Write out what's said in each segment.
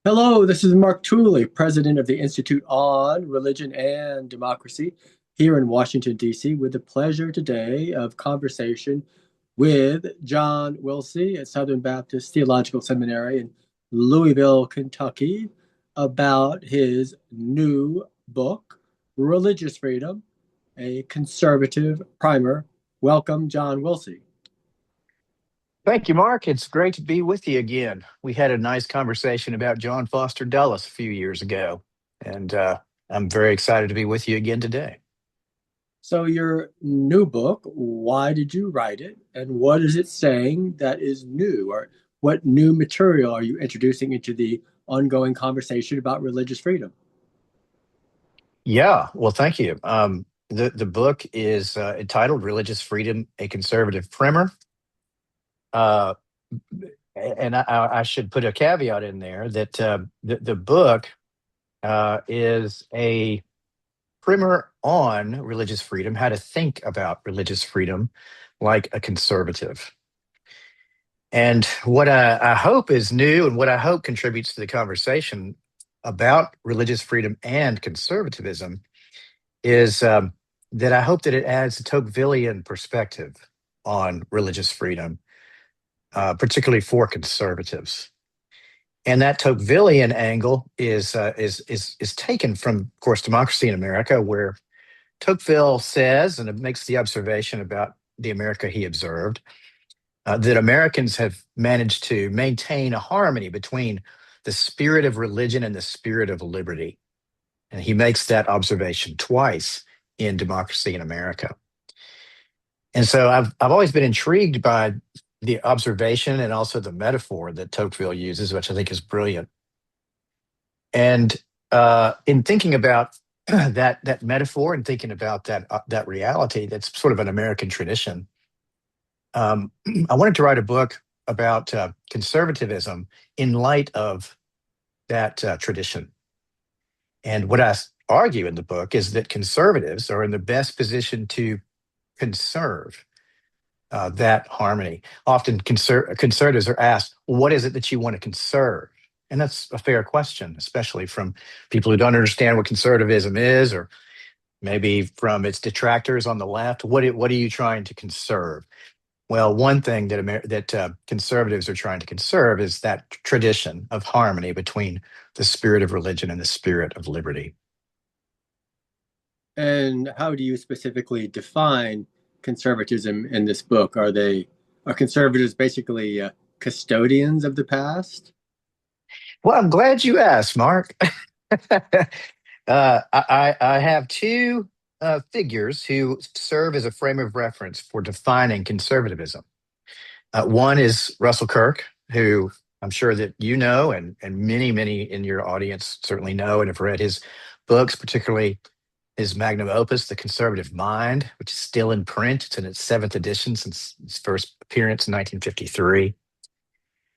Hello, this is Mark Tooley, President of the Institute on Religion and Democracy here in Washington, D.C., with the pleasure today of conversation with John Wilsey at Southern Baptist Theological Seminary in Louisville, Kentucky, about his new book, Religious Freedom, a Conservative Primer. Welcome, John Wilsey. Thank you, Mark. It's great to be with you again. We had a nice conversation about John Foster Dulles a few years ago, and I'm very excited to be with you again today. So, your new book, why did you write it? And what is it saying that is new? Or what new material are you introducing into the ongoing conversation about religious freedom? Yeah, well, thank you. The book is entitled "Religious Freedom: A Conservative Primer," uh, and I should put a caveat in there that the book is a primer on religious freedom, how to think about religious freedom like a conservative. And what I hope is new and what I hope contributes to the conversation about religious freedom and conservatism is that I hope that it adds a Tocquevillian perspective on religious freedom, particularly for conservatives. And that Tocquevillian angle is taken from, of course, Democracy in America, where Tocqueville says, and it makes the observation about the America he observed, that Americans have managed to maintain a harmony between the spirit of religion and the spirit of liberty. And he makes that observation twice in Democracy in America. And so I've always been intrigued by the observation and also the metaphor that Tocqueville uses, which I think is brilliant. And in thinking about that metaphor and thinking about that reality, that's sort of an American tradition. I wanted to write a book about conservatism in light of that tradition. And what argue in the book is that conservatives are in the best position to conserve that harmony. Often conservatives are asked, what is it that you want to conserve? And that's a fair question, especially from people who don't understand what conservatism is, or maybe from its detractors on the left. What are you trying to conserve? Well, one thing that conservatives are trying to conserve is that tradition of harmony between the spirit of religion and the spirit of liberty. And how do you specifically define conservatism in this book? Are conservatives basically custodians of the past? Well, I'm glad you asked, Mark. I have two figures who serve as a frame of reference for defining conservatism. One is Russell Kirk, who I'm sure that you know, and many in your audience certainly know and have read his books, particularly his magnum opus, The Conservative Mind, which is still in print. It's in its seventh edition since its first appearance in 1953.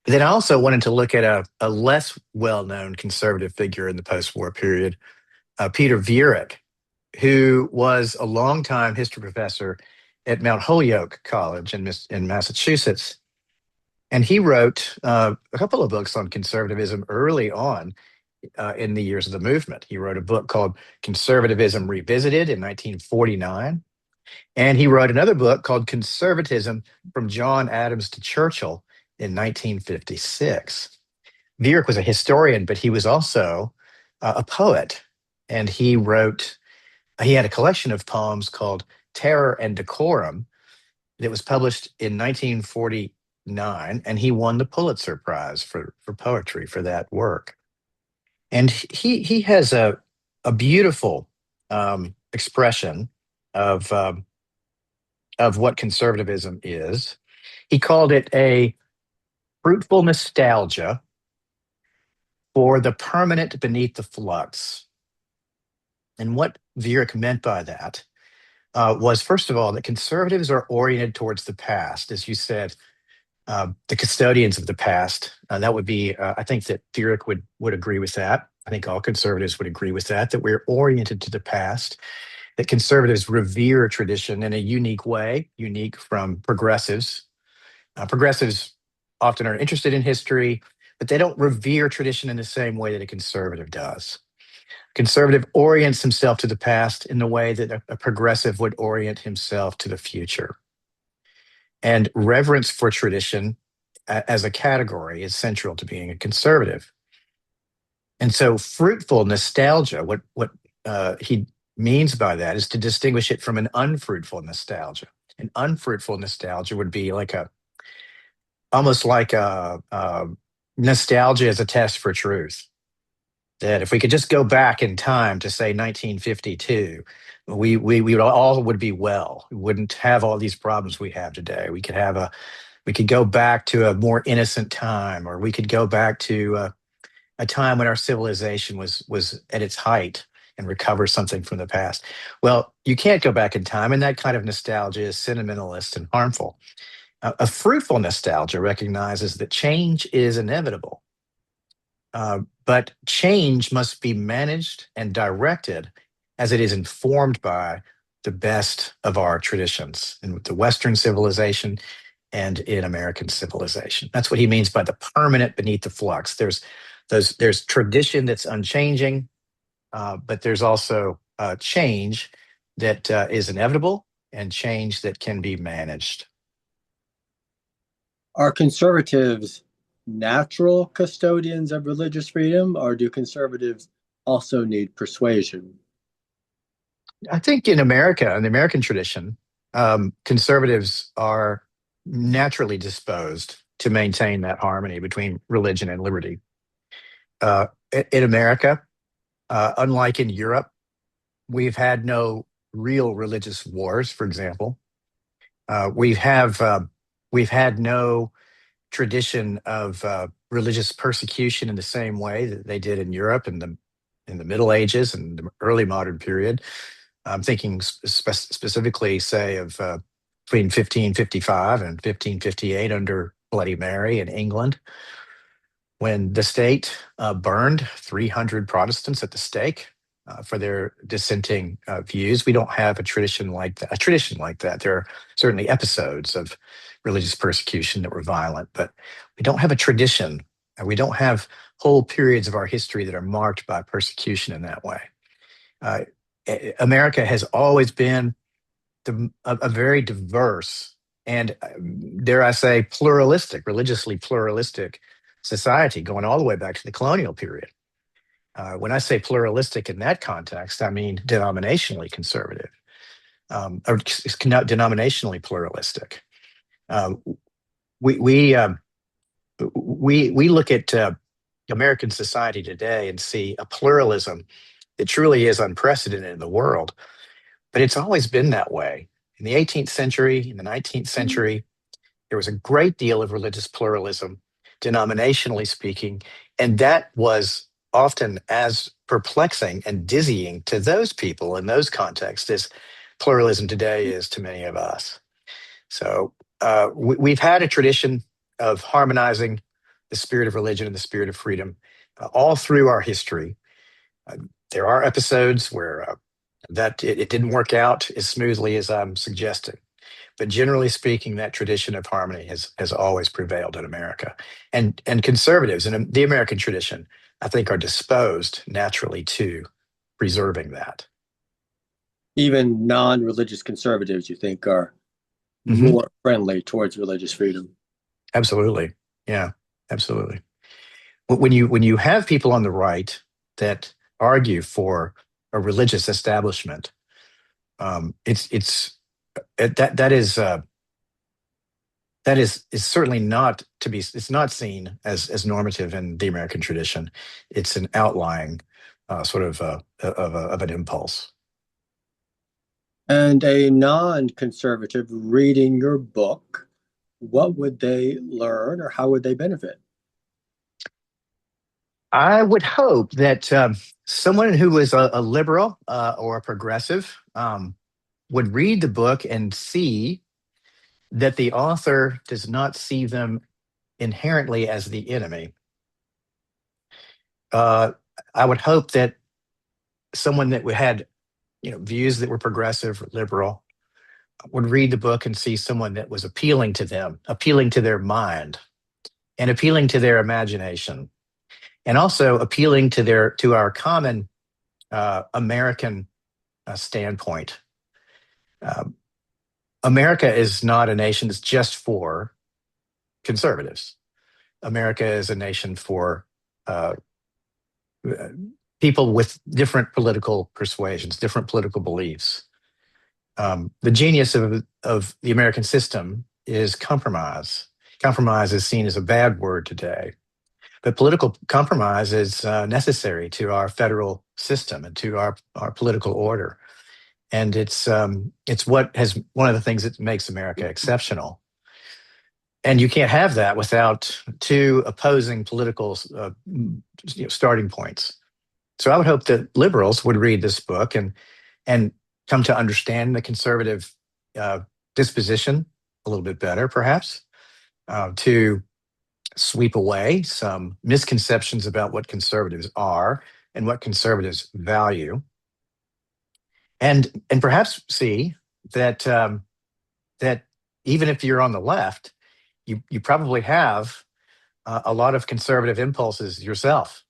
But then I also wanted to look at a less well-known conservative figure in the post-war period, Peter Viereck, who was a longtime history professor at Mount Holyoke College in Massachusetts. And he wrote a couple of books on conservatism early on in the years of the movement. He wrote a book called Conservatism Revisited in 1949. And he wrote another book called Conservatism from John Adams to Churchill in 1956. Viereck was a historian, but he was also a poet. And he had a collection of poems called Terror and Decorum that was published in 1949, and he won the Pulitzer Prize for poetry for that work. And he has a beautiful expression of what conservatism is. He called it a fruitful nostalgia for the permanent beneath the flux. And what Viereck meant by that was, first of all, that conservatives are oriented towards the past, as you said, the custodians of the past. That would be, I think that Viereck would agree with that. I think all conservatives would agree with that, that we're oriented to the past, that conservatives revere tradition in a unique way, unique from progressives. Progressives often are interested in history, but they don't revere tradition in the same way that a conservative does. Conservative orients himself to the past in the way that a progressive would orient himself to the future. And reverence for tradition as a category is central to being a conservative. And so fruitful nostalgia, what he means by that is to distinguish it from an unfruitful nostalgia. An unfruitful nostalgia would be like almost like a nostalgia as a test for truth. That if we could just go back in time to say 1952, we would all would be well. We wouldn't have all these problems we have today. We could go back to a more innocent time, or we could go back to a time when our civilization was at its height and recover something from the past. Well, you can't go back in time, and that kind of nostalgia is sentimentalist and harmful. A fruitful nostalgia recognizes that change is inevitable, but change must be managed and directed as it is informed by the best of our traditions in the Western civilization and in American civilization. That's what he means by the permanent beneath the flux. There's tradition that's unchanging, but there's also change that is inevitable and change that can be managed. Are conservatives natural custodians of religious freedom, or do conservatives also need persuasion? I think in America, in the American tradition, conservatives are naturally disposed to maintain that harmony between religion and liberty. In America, unlike in Europe, we've had no real religious wars, for example. We've had no tradition of religious persecution in the same way that they did in Europe in the Middle Ages and the early modern period. I'm thinking specifically, say, of between 1555 and 1558 under Bloody Mary in England, when the state burned 300 Protestants at the stake for their dissenting views. We don't have a tradition like that. A tradition like that. There are certainly episodes of religious persecution that were violent, but we don't have a tradition. We don't have whole periods of our history that are marked by persecution in that way. America has always been a very diverse and, dare I say, pluralistic, religiously pluralistic society, going all the way back to the colonial period. When I say pluralistic in that context, I mean denominationally conservative, or not denominationally pluralistic. Uh, we we um, we look at American society today and see a pluralism that truly is unprecedented in the world. But it's always been that way. In the 18th century, in the 19th century, there was a great deal of religious pluralism, denominationally speaking, and that was often as perplexing and dizzying to those people in those contexts as pluralism today is to many of us. So we've had a tradition of harmonizing the spirit of religion and the spirit of freedom all through our history. Uh, there are episodes where that it didn't work out as smoothly as I'm suggesting. But generally speaking, that tradition of harmony has always prevailed in America. And conservatives in the American tradition, I think, are disposed naturally to preserving that. Even non-religious conservatives, you think, are Hmm. more friendly towards religious freedom? Absolutely. Yeah, absolutely. When you have people on the right that argue for a religious establishment, that is certainly not to be. It's not seen as normative in the American tradition. It's an outlying sort of an impulse. And a non-conservative reading your book, what would they learn or how would they benefit? I would hope that someone who is a liberal or a progressive would read the book and see that the author does not see them inherently as the enemy. Uh, I would hope that someone that had, views that were progressive or liberal would read the book and see someone that was appealing to them, appealing to their mind, and appealing to their imagination, and also appealing to our common American standpoint. Um, America is not a nation that's just for conservatives. America is a nation for uh, people with different political persuasions, different political beliefs. The genius of the American system is compromise. Compromise is seen as a bad word today, but political compromise is necessary to our federal system and to our political order. And it's what has one of the things that makes America exceptional. And you can't have that without two opposing political starting points. So I would hope that liberals would read this book and come to understand the conservative uh, disposition a little bit better, perhaps, to sweep away some misconceptions about what conservatives are and what conservatives value, and perhaps see that that even if you're on the left, you probably have a lot of conservative impulses yourself.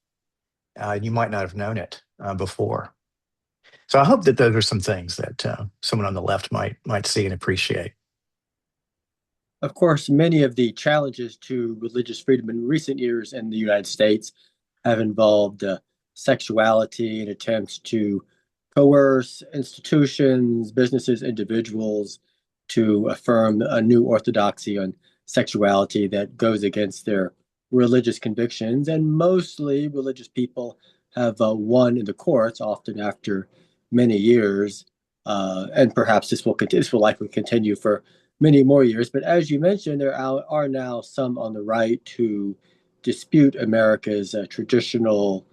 You might not have known it before. So I hope that those are some things that someone on the left might see and appreciate. Of course, many of the challenges to religious freedom in recent years in the United States have involved sexuality and attempts to coerce institutions, businesses, individuals to affirm a new orthodoxy on sexuality that goes against their religious convictions. And mostly religious people have won in the courts, often after many years. And perhaps this will likely continue for many more years. But as you mentioned, there are now some on the right who dispute America's traditional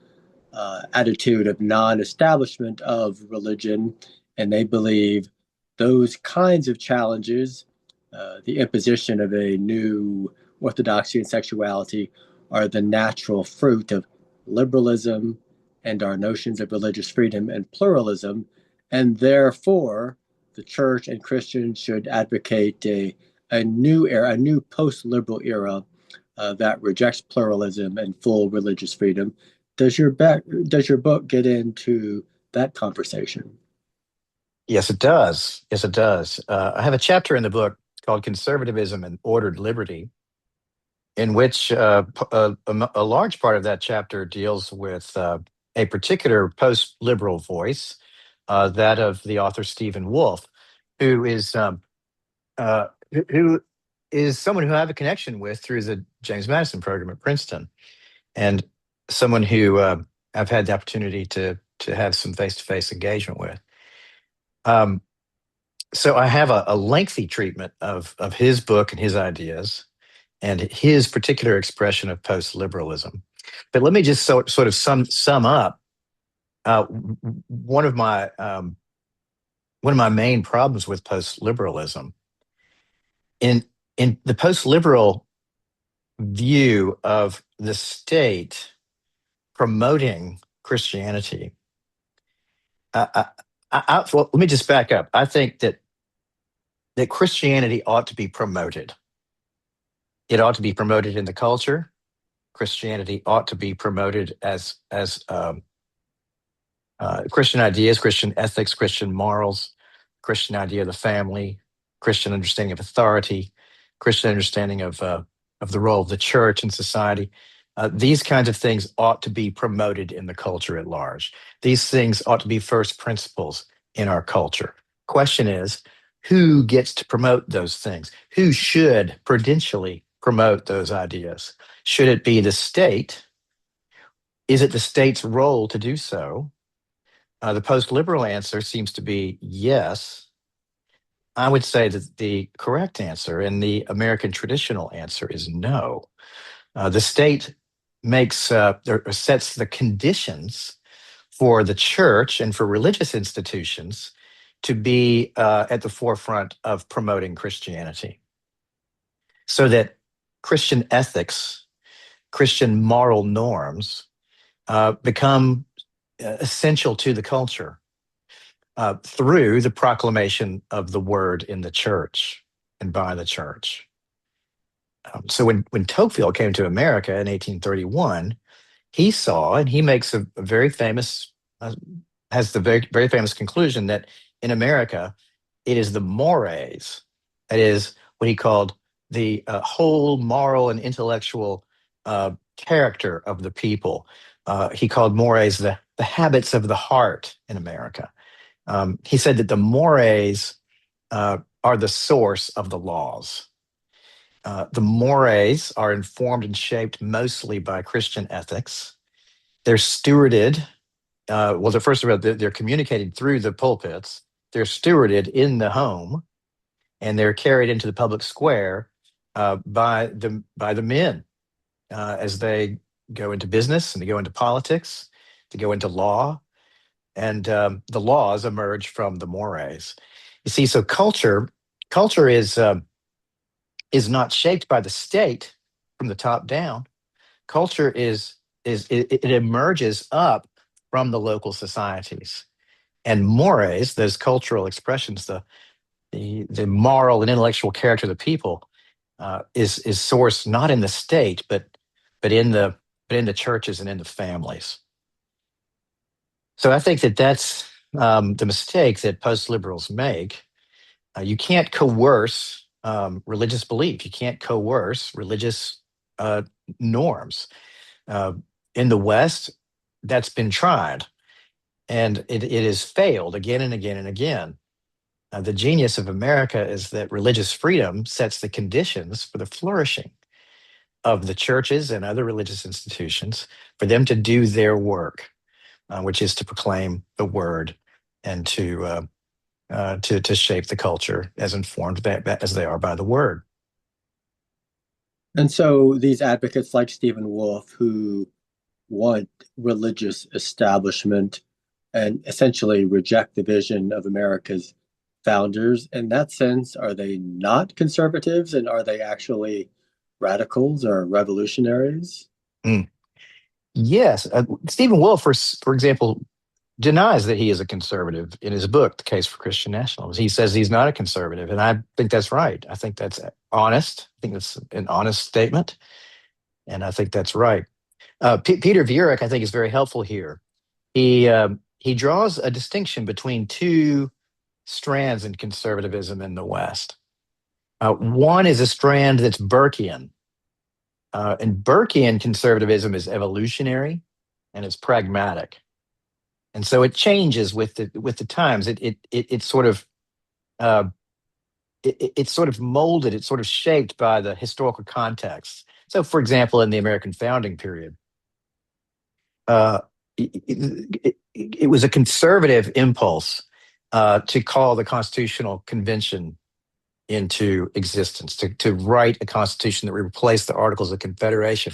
attitude of non establishment of religion. And they believe those kinds of challenges, the imposition of a new orthodoxy and sexuality, are the natural fruit of liberalism and our notions of religious freedom and pluralism. And therefore, the church and Christians should advocate a new era, a new post liberal era that rejects pluralism and full religious freedom. Does your book get into that conversation? Yes, it does. Yes, it does. I have a chapter in the book called "Conservatism and Ordered Liberty," in which a large part of that chapter deals with a particular post-liberal voice, that of the author Stephen Wolfe, who is who is someone who I have a connection with through the James Madison program at Princeton, and someone who I've had the opportunity to have some face-to-face engagement with. Um, so I have a lengthy treatment of his book and his ideas and his particular expression of post-liberalism. But let me just sort of sum up one of my main problems with post-liberalism. In the post-liberal view of the state promoting Christianity, well, let me just back up. I think that Christianity ought to be promoted. It ought to be promoted in the culture. Christianity ought to be promoted as Christian ideas, Christian ethics, Christian morals, Christian idea of the family, Christian understanding of authority, Christian understanding of the role of the church in society. These kinds of things ought to be promoted in the culture at large. These things ought to be first principles in our culture. Question is, who gets to promote those things? Who should prudentially promote those ideas? Should it be the state? Is it the state's role to do so? The post-liberal answer seems to be yes. I would say that the correct answer and the American traditional answer is no. The state makes or sets the conditions for the church and for religious institutions to be at the forefront of promoting Christianity, so that Christian ethics, Christian moral norms become essential to the culture through the proclamation of the word in the church and by the church. So when Tocqueville came to America in 1831, he saw, and he makes a very famous, has the very famous conclusion that in America, it is the mores, that is what he called the whole moral and intellectual character of the people. He called mores the habits of the heart in America. He said that the mores are the source of the laws. The mores are informed and shaped mostly by Christian ethics. They're stewarded. Well, first of all, they're communicated through the pulpits. They're stewarded in the home, and they're carried into the public square by the men as they go into business and they go into politics, to go into law, and the laws emerge from the mores. You see, so culture is not shaped by the state from the top down. Culture it emerges up from the local societies, and mores, those cultural expressions, the moral and intellectual character of the people, is sourced not in the state, but in the churches and in the families. So I think that's the mistake that post liberals make. You can't coerce religious belief. You can't coerce religious uh, norms. Uh, in the West, that's been tried, and it has failed again and again and again. The genius of America is that religious freedom sets the conditions for the flourishing of the churches and other religious institutions for them to do their work, which is to proclaim the word and to shape the culture as informed as they are by the word. And so these advocates like Stephen Wolfe, who want religious establishment and essentially reject the vision of America's founders, in that sense, are they not conservatives, and are they actually radicals or revolutionaries? Mm. Yes, Stephen Wolfe, for example, denies that he is a conservative in his book, The Case for Christian Nationalism. He says he's not a conservative, and I think that's right. I think that's honest. I think that's an honest statement, and I think that's right. Peter Viereck, I think, is very helpful here. He draws a distinction between two strands in conservatism in the West. One is a strand that's Burkean, and Burkean conservatism is evolutionary and it's pragmatic, and so it changes with the times. It sort of uh, it's sort of molded, it's sort of shaped by the historical context. So, for example, in the American founding period, uh, it was a conservative impulse to call the Constitutional Convention into existence, to write a constitution that would replace the Articles of Confederation.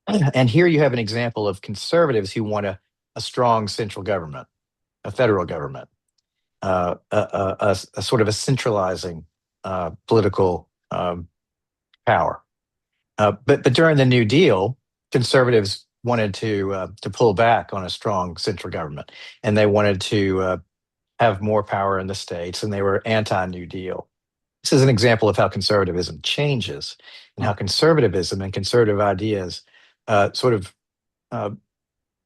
And here you have an example of conservatives who want a strong central government, a federal government, a sort of a centralizing political power. But during the New Deal, conservatives wanted to pull back on a strong central government, and they wanted to have more power in the states, and they were anti-New Deal. This is an example of how conservatism changes, and how conservatism and conservative ideas sort of uh,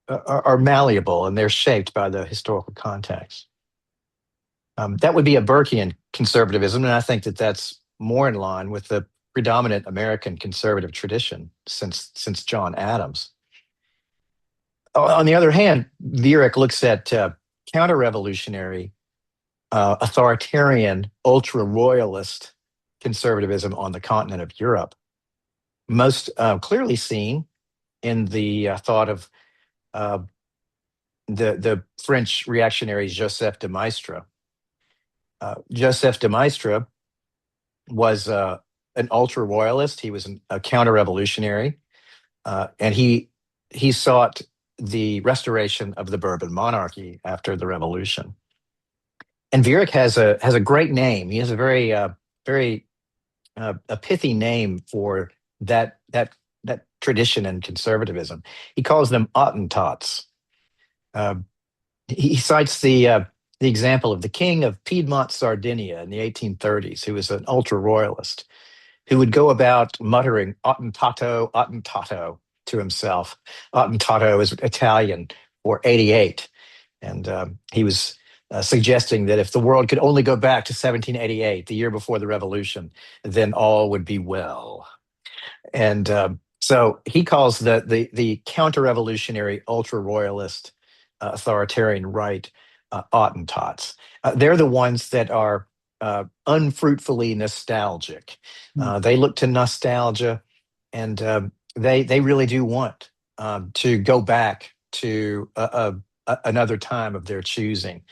are malleable, and they're shaped by the historical context. That would be a Burkean conservatism, and I think that that's more in line with the predominant American conservative tradition since John Adams. On the other hand, Viereck looks at counter-revolutionary, authoritarian, ultra-royalist conservatism on the continent of Europe, most clearly seen in the thought of uh, the French reactionary Joseph de Maistre. Joseph de Maistre was an ultra royalist. He was a counter revolutionary, and he sought the restoration of the Bourbon monarchy after the Revolution. And Viereck has a great name. He has a very a pithy name for that tradition and conservatism. He calls them Ottentats. Uh, he cites the example of the king of Piedmont, Sardinia in the 1830s, who was an ultra royalist who would go about muttering attentato to himself. Attentato is Italian for 88. And he was suggesting that if the world could only go back to 1788, the year before the revolution, then all would be well. And so he calls the counter-revolutionary, ultra-royalist, authoritarian right attentates. They're the ones that are unfruitfully nostalgic. They look to nostalgia, and they really do want to go back to another time of their choosing.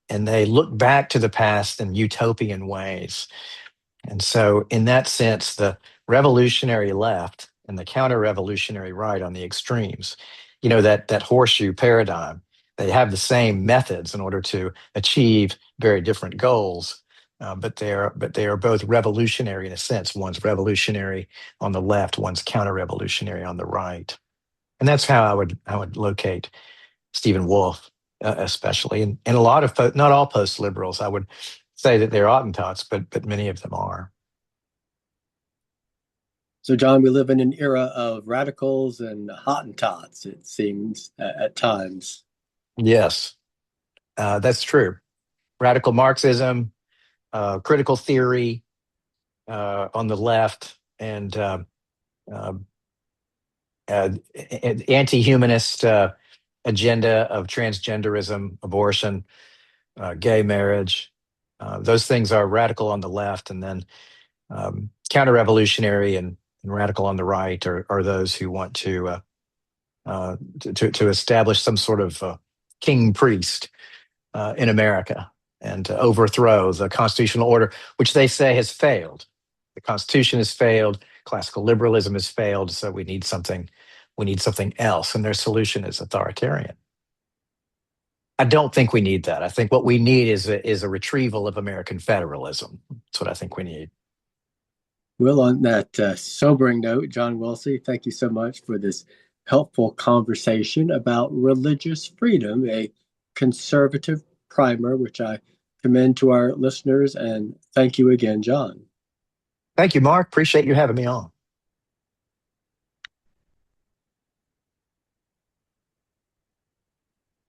And they look back to the past in utopian ways. And so, in that sense, the revolutionary left and the counter-revolutionary right on the extremes, that horseshoe paradigm, they have the same methods in order to achieve very different goals, but they are both revolutionary in a sense. One's revolutionary on the left, one's counter-revolutionary on the right, and that's how I would locate Stephen Wolfe, especially, and a lot of not all post-liberals, I would say that they're attentates, but many of them are. So, John, we live in an era of radicals and Hottentots, it seems, at times. Yes, that's true. Radical Marxism, critical theory on the left, and anti-humanist agenda of transgenderism, abortion, gay marriage. Those things are radical on the left, and then counter-revolutionary and radical on the right are those who want to establish some sort of king priest in America and to overthrow the constitutional order, which they say has failed. The Constitution has failed. Classical liberalism has failed. So we need something. We need something else, and their solution is authoritarian. I don't think we need that. I think what we need is a retrieval of American federalism. That's what I think we need. Well, on that sobering note, John Wilsey, thank you so much for this helpful conversation about religious freedom, a conservative primer, which I commend to our listeners. And thank you again, John. Thank you, Mark. Appreciate you having me on.